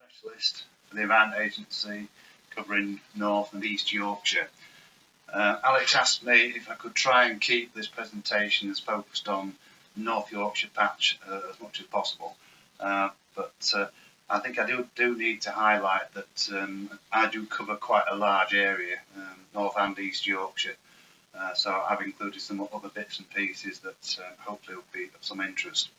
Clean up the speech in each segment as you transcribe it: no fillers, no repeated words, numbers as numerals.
specialist for the Environment Agency covering North and East Yorkshire. Alex asked me if I could try and keep this presentation as focused on North Yorkshire patch as much as possible, but I think I do need to highlight that I do cover quite a large area, North and East Yorkshire, so I've included some other bits and pieces that hopefully will be of some interest.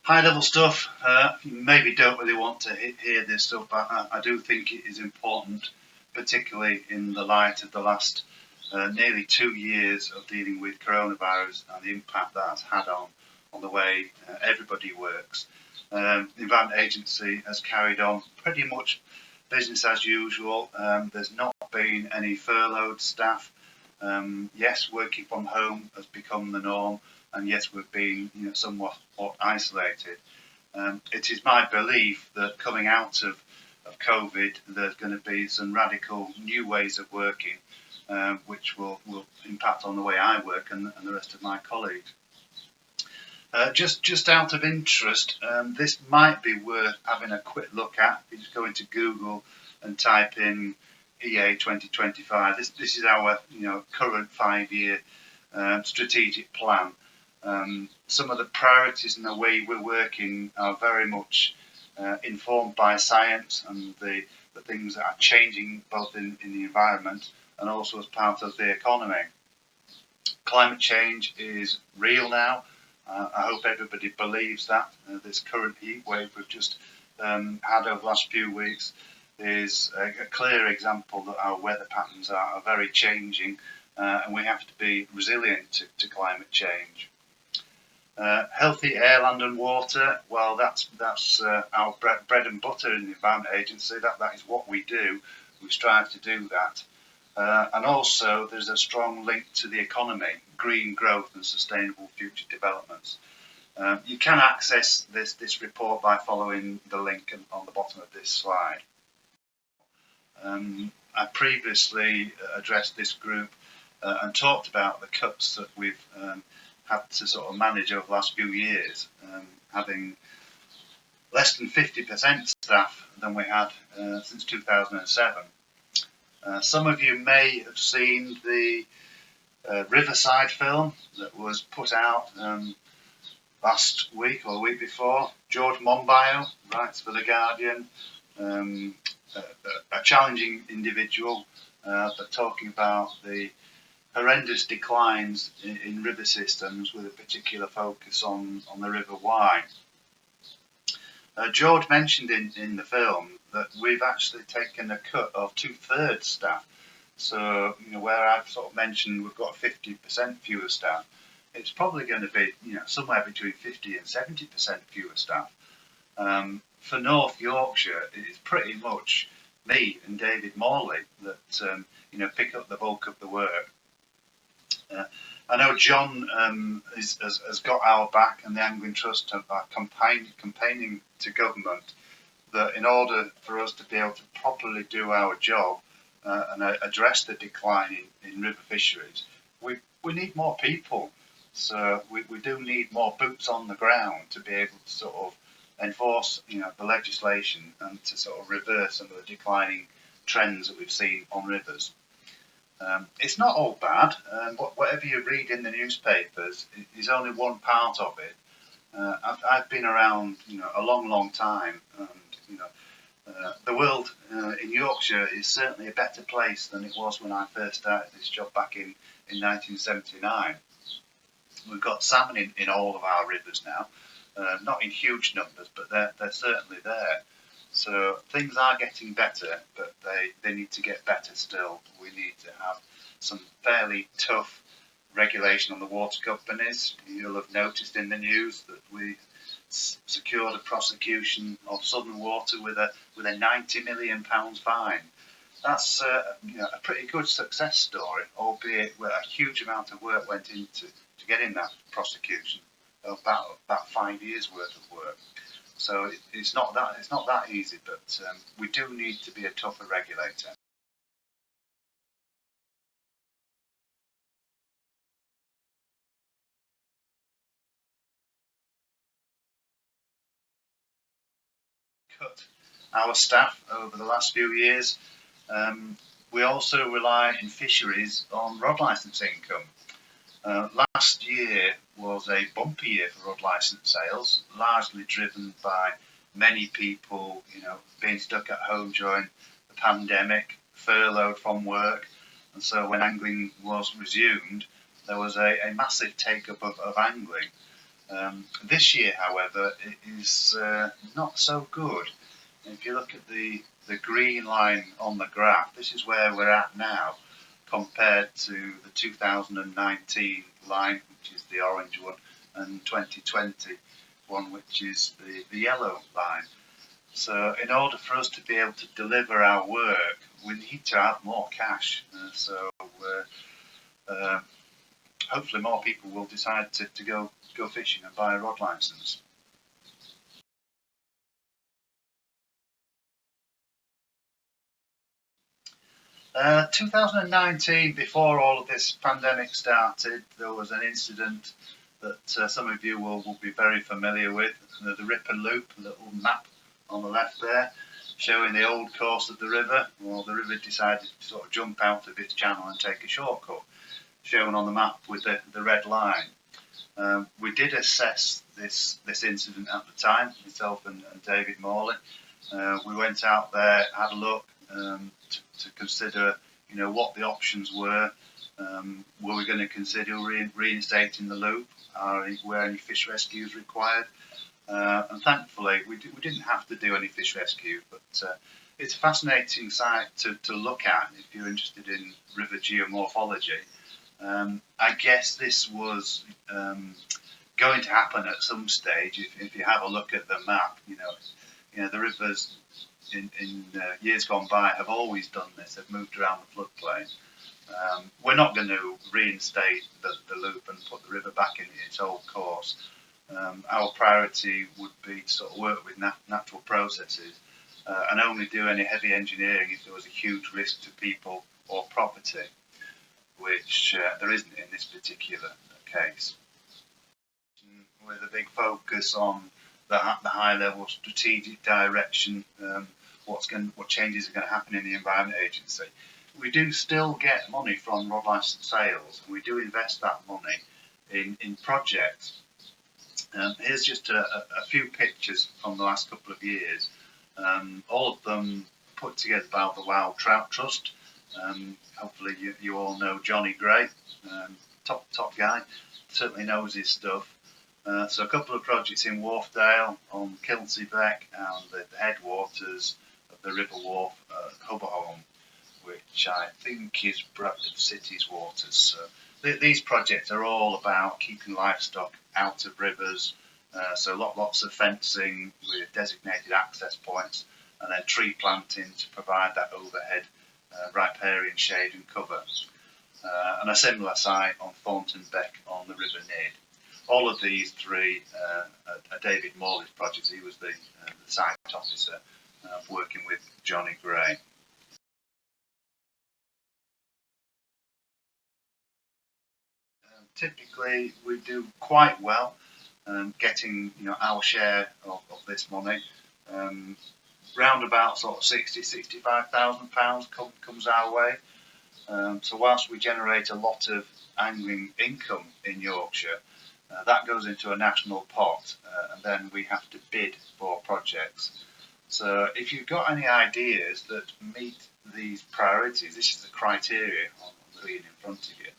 High level stuff, you maybe don't really want to hear this stuff, but I do think it is important, particularly in the light of the last nearly 2 years of dealing with coronavirus and the impact that has had on the way everybody works. The Environment Agency has carried on pretty much business as usual. There's not been any furloughed staff. Yes, working from home has become the norm, and yes, we've been somewhat isolated. It is my belief that coming out of COVID, there's going to be some radical new ways of working, which will impact on the way I work and the rest of my colleagues. Just out of interest, this might be worth having a quick look at. You just go into Google and type in EA 2025. This is our current 5-year strategic plan. Some of the priorities and the way we're working are very much informed by science and the things that are changing both in the environment and also as part of the economy. Climate change is real now. I hope everybody believes that. This current heat wave we've just had over the last few weeks is a clear example that our weather patterns are very changing, and we have to be resilient to climate change. Healthy air, land and water, well that's our bread and butter in the Environment Agency. That is what we do. We strive to do that. And also there's a strong link to the economy, green growth and sustainable future developments. You can access this report by following the link on the bottom of this slide. I previously addressed this group and talked about the cuts that we've had to sort of manage over the last few years, having less than 50% staff than we had since 2007. Some of you may have seen the Riverside film that was put out last week or the week before. George Monbiot writes for The Guardian, a challenging individual, but talking about the horrendous declines in river systems with a particular focus on the River Wye. George mentioned in the film that we've actually taken a cut of 2/3 staff. So, where I've sort of mentioned we've got 50% fewer staff, it's probably going to be, somewhere between 50 and 70% fewer staff. For North Yorkshire, it's pretty much me and David Morley that, pick up the bulk of the work. I know John has got our back, and the Angling Trust are campaigning to government that in order for us to be able to properly do our job and address the decline in river fisheries, we need more people. So we do need more boots on the ground to be able to sort of enforce the legislation and to sort of reverse some of the declining trends that we've seen on rivers. It's not all bad. Whatever you read in the newspapers is only one part of it. I've been around, a long time, and the world in Yorkshire is certainly a better place than it was when I first started this job back in 1979. We've got salmon in all of our rivers now, not in huge numbers, but they're certainly there. So things are getting better, but they need to get better still. We need to have some fairly tough regulation on the water companies. You'll have noticed in the news that we secured a prosecution of Southern Water with a £90 million fine. That's a pretty good success story, albeit where a huge amount of work went into getting that prosecution, about 5 years worth of work. So it's not that easy, but we do need to be a tougher regulator. cut our staff over the last few years. We also rely in fisheries on rod licence income. Last year was a bumpy year for rod licence sales, largely driven by many people, being stuck at home during the pandemic, furloughed from work, and so when angling was resumed, there was a massive take-up of angling. This year, however, it is not so good. If you look at the green line on the graph, this is where we're at now compared to the 2019 line, which is the orange one, and 2020 one, which is the yellow line. So in order for us to be able to deliver our work, we need to have more cash. Hopefully more people will decide to go fishing and buy a rod licence. Uh, 2019, before all of this pandemic started, there was an incident that some of you will be very familiar with, the Rip and Loop, a little map on the left there, showing the old course of the river. Well, the river decided to sort of jump out of its channel and take a shortcut, shown on the map with the red line. We did assess this incident at the time, myself and David Morley. We went out there, had a look to consider, what the options were. Were we going to consider reinstating the loop? Were any fish rescues required? And thankfully, we didn't have to do any fish rescue, but it's a fascinating site to look at if you're interested in river geomorphology. I guess this was going to happen at some stage. If you have a look at the map, the rivers in years gone by have always done this. They've moved around the floodplain. We're not going to reinstate the loop and put the river back in its old course. Our priority would be to sort of work with natural processes and only do any heavy engineering if there was a huge risk to people or property, which there isn't in this particular case. With a big focus on the high level strategic direction, what changes are going to happen in the Environment Agency. We do still get money from rod licence sales, and we do invest that money in projects. Here's just a few pictures from the last couple of years, all of them put together by the Wild Trout Trust. Hopefully you all know Johnny Gray, top guy, certainly knows his stuff. So a couple of projects in Wharfdale on Kilnsey Beck and the headwaters of the River Wharf at Hubberholm, which I think is Bradford City's waters. So these projects are all about keeping livestock out of rivers, so lots of fencing with designated access points, and then tree planting to provide that overhead riparian shade and cover. And a similar site on Thornton Beck on the River Nid. All of these three are David Morley's projects. He was the site officer working with Johnny Gray. Typically, we do quite well getting our share of this money. Round about sort of £60,000-65,000 comes our way. So whilst we generate a lot of angling income in Yorkshire, that goes into a national pot, and then we have to bid for projects. So if you've got any ideas that meet these priorities, this is the criteria on the screen in front of you,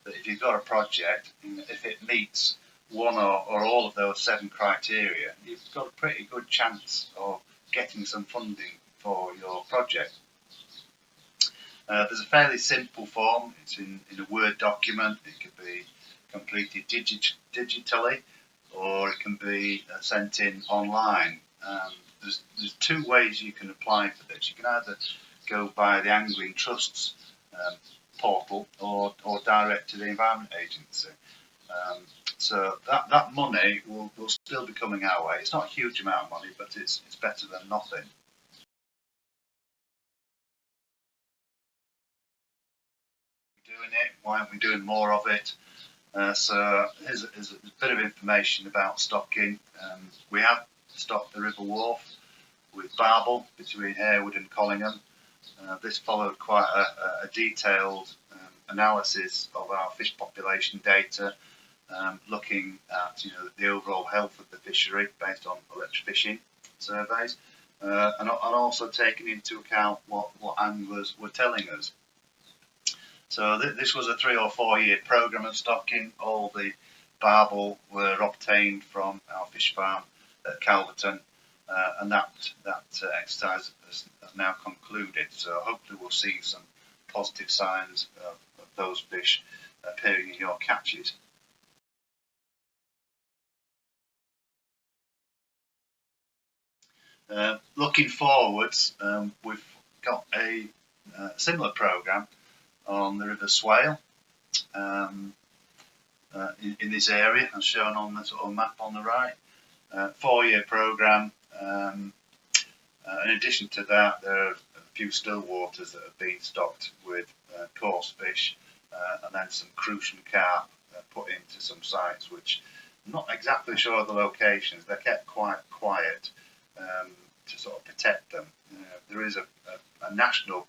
that if you've got a project, if it meets one or all of those 7 criteria, you've got a pretty good chance of getting some funding for your project. There's a fairly simple form. It's in a Word document. It could be completed digitally, or it can be sent in online. There's 2 ways you can apply for this. You can either go by the Angling Trust's portal or direct to the Environment Agency. So that money will still be coming our way. It's not a huge amount of money, but it's better than nothing. Doing it, why aren't we doing more of it? So here's a bit of information about stocking. We have stocked the River Wharf. with Barbel between Harewood and Collingham. This followed quite a detailed analysis of our fish population data, looking at the overall health of the fishery based on electrofishing surveys, and also taking into account what anglers were telling us. So this was a 3 or 4 year programme of stocking. All the Barbel were obtained from our fish farm at Calverton, and that exercise has now concluded. So hopefully we'll see some positive signs of those fish appearing in your catches. Looking forwards, we've got a similar programme on the River Swale in this area, as shown on the sort of map on the right. 4 year programme. In addition to that, there are a few still waters that have been stocked with coarse fish, and then some crucian carp put into some sites which I'm not exactly sure of the locations. They're kept quite quiet to sort of protect them. There is a national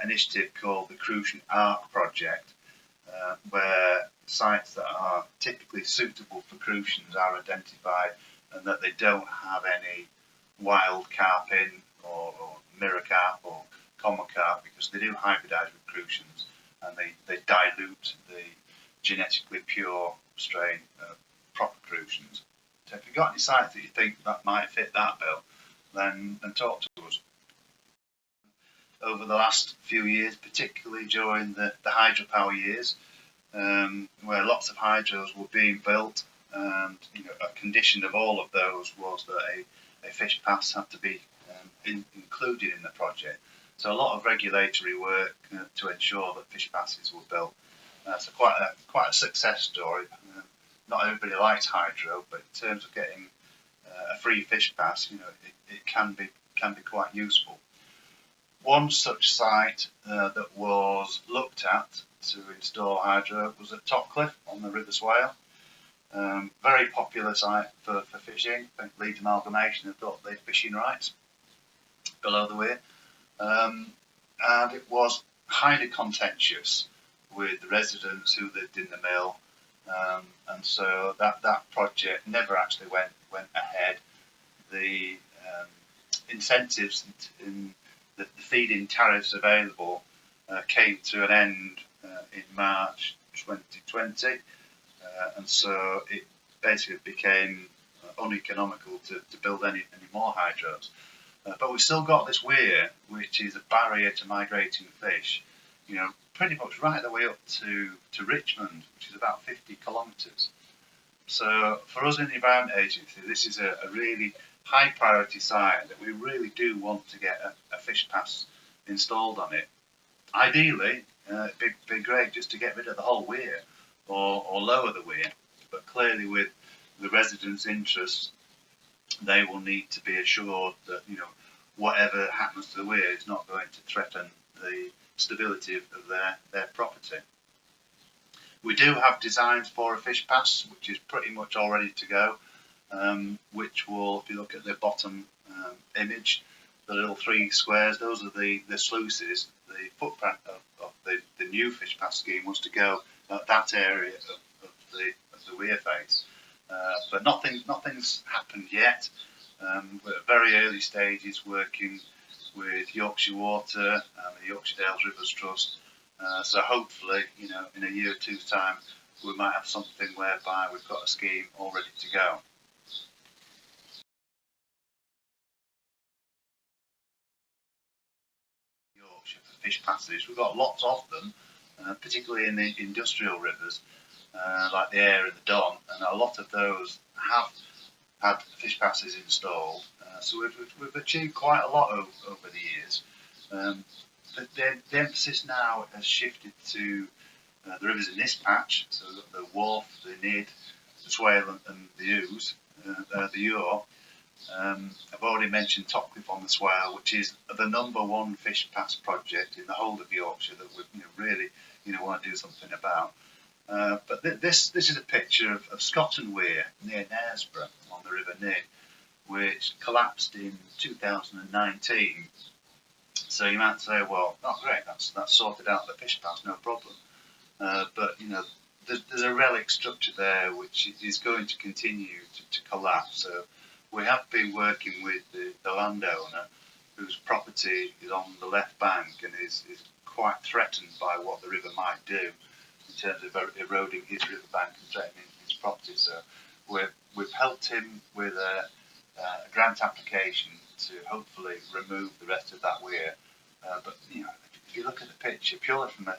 initiative called the Crucian Arc Project, where sites that are typically suitable for crucians are identified, and that they don't have any wild carp in, or mirror carp or common carp, because they do hybridize with crucians, and they dilute the genetically pure strain of proper crucians. So if you've got any sites that you think that might fit that bill, then talk to us. Over the last few years, particularly during the hydropower years, where lots of hydros were being built, and a condition of all of those was that a fish pass had to be included in the project. So a lot of regulatory work to ensure that fish passes were built. So quite a success story. Not everybody likes hydro, but in terms of getting a free fish pass, it can be quite useful. One such site that was looked at to install hydro was at Topcliffe on the River Swale. Very popular site for fishing. I think Leeds Amalgamation have got their fishing rights below the weir, and it was highly contentious with the residents who lived in the mill, and so that project never actually went ahead. The incentives in the feed-in tariffs available came to an end in March 2020, and so it basically became uneconomical to build any more hydros. But we've still got this weir, which is a barrier to migrating fish, pretty much right the way up to Richmond, which is about 50 kilometres. So for us in the Environment Agency, this is a really high priority site that we really do want to get a fish pass installed on it. Ideally, it'd be great just to get rid of the whole weir, or lower the weir, but clearly with the residents' interests, they will need to be assured that whatever happens to the weir is not going to threaten the stability of their property. We do have designs for a fish pass, which is pretty much all ready to go, which will, if you look at the bottom image, the little 3 squares, those are the sluices. The footprint of the new fish pass scheme was to go at that area of the weir face. But nothing's happened yet. We're at very early stages working with Yorkshire Water and the Yorkshire Dales Rivers Trust. So hopefully, in a year or two's time, we might have something whereby we've got a scheme all ready to go. Yorkshire for fish passes, we've got lots of them, particularly in the industrial rivers, like the Aire and the Don, and a lot of those have had fish passes installed. So we've achieved quite a lot over the years. The emphasis now has shifted to the rivers in this patch, so the Wharfe, the Nid, the Swale and the Ouse, the Ure. I've already mentioned Topcliffe on the Swale, which is the #1 fish pass project in the whole of Yorkshire that we really want to do something about. But this is a picture of Scotton Weir near Knaresborough on the River Nid. which collapsed in 2019. So you might say, well, oh great, that's sorted out the fish pass, no problem. But there's a relic structure there which is going to continue to collapse. So we have been working with the landowner whose property is on the left bank and is quite threatened by what the river might do in terms of eroding his riverbank and threatening his property. So we've helped him with a grant application to hopefully remove the rest of that weir. But if you look at the picture purely from a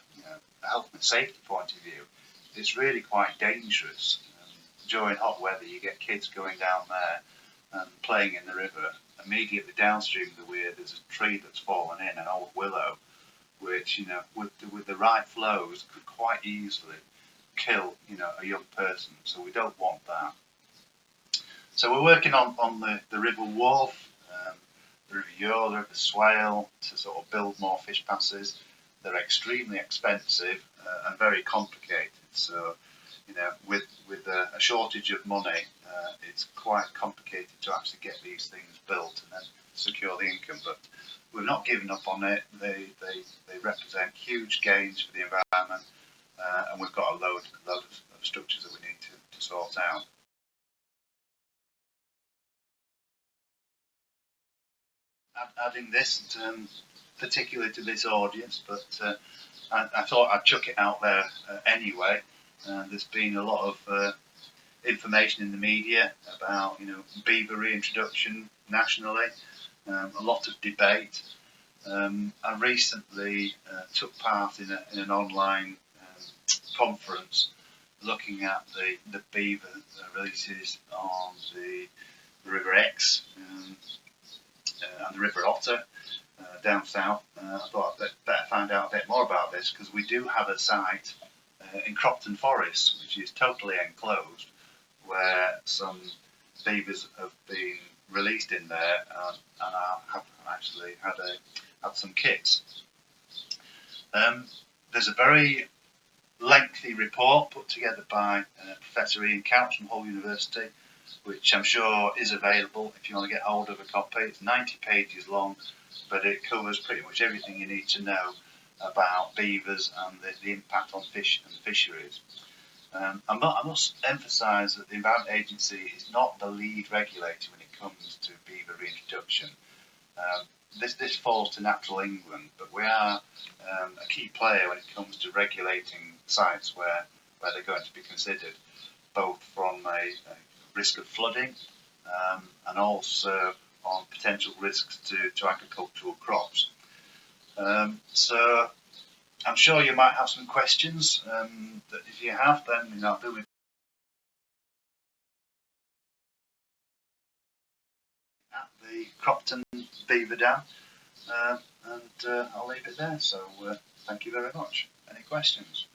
health and safety point of view, it's really quite dangerous. During hot weather, you get kids going down there and playing in the river. Immediately downstream of the weir, there's a tree that's fallen in, an old willow, which with the right flows could quite easily kill a young person. So we don't want that. So we're working on the river wharf, the river Yore, the river Swale, to sort of build more fish passes. They're extremely expensive and very complicated. So with a shortage of money, it's quite complicated to actually get these things built and then secure the income. But we've not given up on it. They represent huge gains for the environment, and we've got a load of structures that we need to sort out. Adding this particularly to this audience, but I thought I'd chuck it out there anyway. There's been a lot of information in the media about beaver reintroduction nationally, a lot of debate. I recently took part in an online conference looking at the beaver releases on the River Exe and the River Otter down south. I thought I'd better find out a bit more about this because we do have a site in Cropton Forest, which is totally enclosed, where some beavers have been released in there, and I have actually had some kits. There's a very lengthy report put together by Professor Ian Couch from Hull University, which I'm sure is available if you want to get hold of a copy. It's 90 pages long, but it covers pretty much everything you need to know about beavers and the impact on fish and fisheries. I must emphasise that the Environment Agency is not the lead regulator when it comes to beaver reintroduction. This falls to Natural England, but we are a key player when it comes to regulating sites where they're going to be considered, both from a risk of flooding and also on potential risks to agricultural crops. So I'm sure you might have some questions. That if you have, then do it at the Cropton Beaver Dam, and I'll leave it there. So thank you very much. Any questions?